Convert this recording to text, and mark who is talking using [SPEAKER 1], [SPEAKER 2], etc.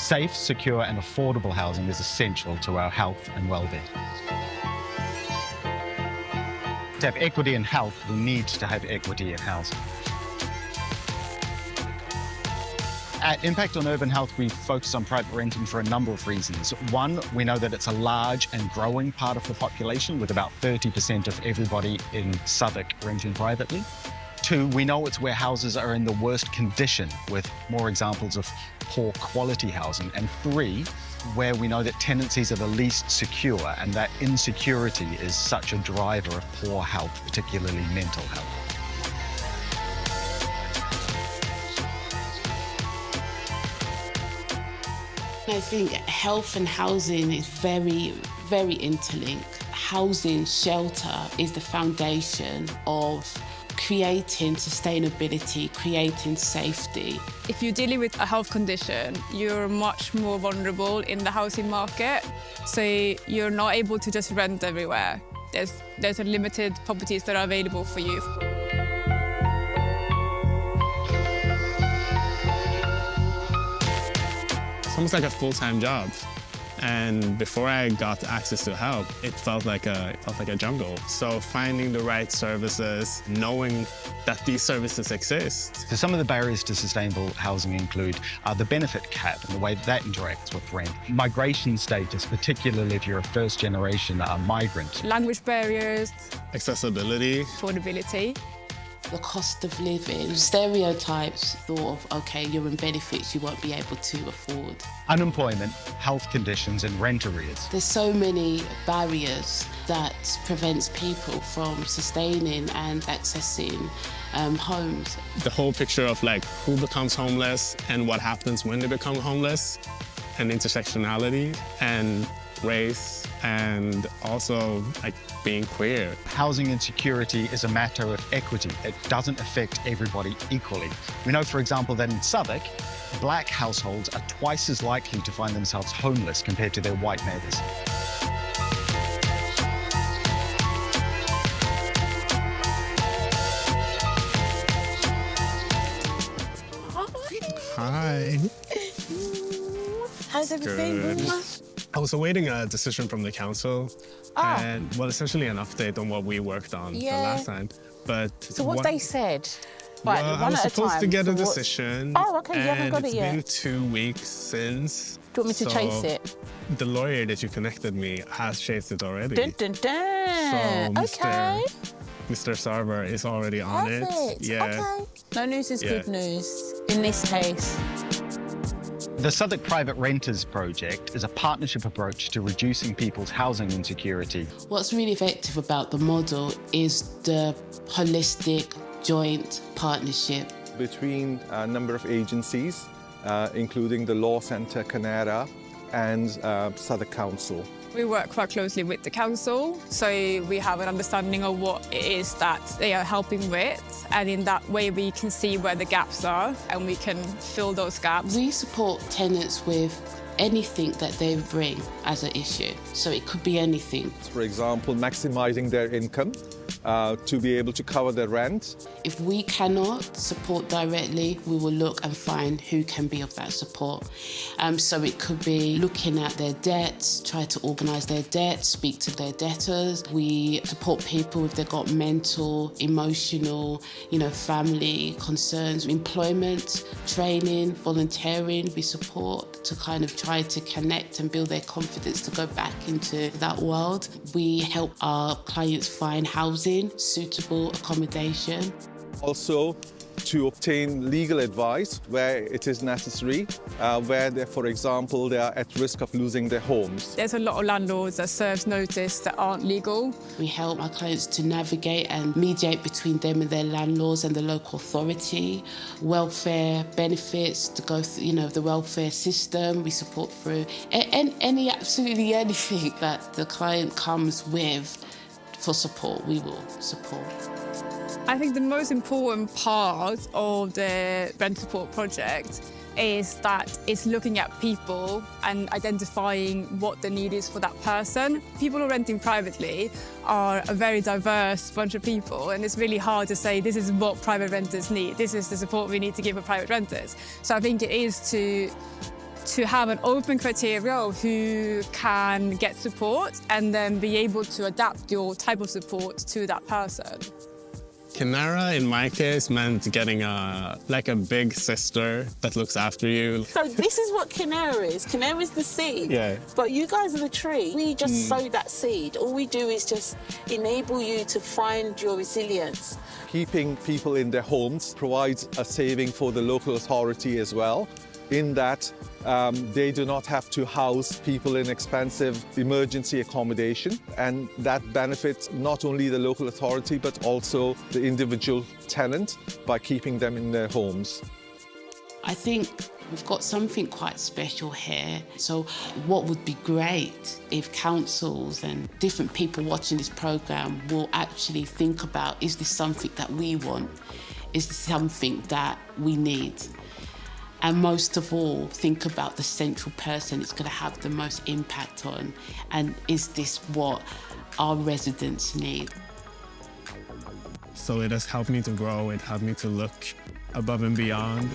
[SPEAKER 1] Safe, secure and affordable housing is essential to our health and well-being. To have equity in health, we need to have equity in housing. At Impact on Urban Health, we focus on private renting for a number of reasons. One, we know that it's a large and growing part of the population, with about 30% of everybody in Southwark renting privately. Two, we know it's where houses are in the worst condition, with more examples of poor quality housing. And three, where we know that tenancies are the least secure, and that insecurity is such a driver of poor health, particularly mental health.
[SPEAKER 2] I think health and housing is very, very interlinked. Housing, shelter is the foundation of creating sustainability, creating safety.
[SPEAKER 3] If you're dealing with a health condition, you're much more vulnerable in the housing market. So you're not able to just rent everywhere. There's a limited properties that are available for you.
[SPEAKER 4] It's almost like a full-time job. And before I got access to help, it felt like a jungle. So finding the right services, knowing that these services exist.
[SPEAKER 1] So some of the barriers to sustainable housing include the benefit cap and the way that interacts with rent, migration status, particularly if you're a first-generation migrant.
[SPEAKER 3] Language barriers.
[SPEAKER 4] Accessibility.
[SPEAKER 3] Affordability.
[SPEAKER 2] The cost of living, stereotypes, thought of, OK, you're in benefits you won't be able to afford.
[SPEAKER 1] Unemployment, health conditions and rent arrears.
[SPEAKER 2] There's so many barriers that prevents people from sustaining and accessing homes.
[SPEAKER 4] The whole picture of like who becomes homeless and what happens when they become homeless, and intersectionality and race, and also like being queer.
[SPEAKER 1] Housing insecurity is a matter of equity. It doesn't affect everybody equally. We know, for example, that in Southwark, black households are twice as likely to find themselves homeless compared to their white neighbours.
[SPEAKER 4] Hi.
[SPEAKER 5] How's everything?
[SPEAKER 4] Good. I was awaiting a decision from the council, and well, essentially an update on what we worked on the last time. But
[SPEAKER 5] so what they said? Right,
[SPEAKER 4] well,
[SPEAKER 5] one
[SPEAKER 4] I was
[SPEAKER 5] at a
[SPEAKER 4] supposed
[SPEAKER 5] time.
[SPEAKER 4] to get a
[SPEAKER 5] So
[SPEAKER 4] decision.
[SPEAKER 5] Oh, okay, you haven't got it yet.
[SPEAKER 4] It's been 2 weeks since.
[SPEAKER 5] Do you want me to chase it?
[SPEAKER 4] The lawyer that you connected me has chased it already.
[SPEAKER 5] Dun, dun, dun.
[SPEAKER 4] So
[SPEAKER 5] Okay.
[SPEAKER 4] Mr. Sarver is already on
[SPEAKER 5] Perfect.
[SPEAKER 4] it. Yeah.
[SPEAKER 5] Okay. No news is good news in this case.
[SPEAKER 1] The Southwark Private Renters Project is a partnership approach to reducing people's housing insecurity.
[SPEAKER 2] What's really effective about the model is the holistic, joint partnership
[SPEAKER 6] between a number of agencies, including the Law Centre, Kineara, and Southwark Council.
[SPEAKER 3] We work quite closely with the council, so we have an understanding of what it is that they are helping with, and in that way we can see where the gaps are and we can fill those gaps.
[SPEAKER 2] We support tenants with anything that they bring as an issue, so it could be anything.
[SPEAKER 6] For example, maximising their income to be able to cover their rent.
[SPEAKER 2] If we cannot support directly, we will look and find who can be of that support. So it could be looking at their debts, try to organise their debts, speak to their debtors. We support people if they've got mental, emotional, family concerns, employment, training, volunteering. We support to kind of try to connect and build their confidence to go back into that world. We help our clients find housing, suitable accommodation.
[SPEAKER 6] Also, to obtain legal advice where it is necessary, where, for example, they are at risk of losing their homes.
[SPEAKER 3] There's a lot of landlords that serves notice that aren't legal.
[SPEAKER 2] We help our clients to navigate and mediate between them and their landlords and the local authority. Welfare benefits, to go through, the welfare system, we support through absolutely anything that the client comes with for support, we will support.
[SPEAKER 3] I think the most important part of the rent support project is that it's looking at people and identifying what the need is for that person. People who are renting privately are a very diverse bunch of people, and it's really hard to say this is what private renters need, this is the support we need to give for private renters. So I think it is to to have an open criteria of who can get support and then be able to adapt your type of support to that person.
[SPEAKER 4] Kineara, in my case, meant getting a big sister that looks after you.
[SPEAKER 5] So this is what Kineara is. Kineara is the seed.
[SPEAKER 4] Yeah.
[SPEAKER 5] But you guys are the tree. We just sow that seed. All we do is just enable you to find your resilience.
[SPEAKER 6] Keeping people in their homes provides a saving for the local authority as well, in that they do not have to house people in expensive emergency accommodation, and that benefits not only the local authority but also the individual tenant by keeping them in their homes.
[SPEAKER 2] I think we've got something quite special here. So what would be great if councils and different people watching this programme will actually think about, is this something that we want? Is this something that we need? And most of all, think about the central person it's going to have the most impact on. And is this what our residents need?
[SPEAKER 4] So it has helped me to grow. It helped me to look above and beyond.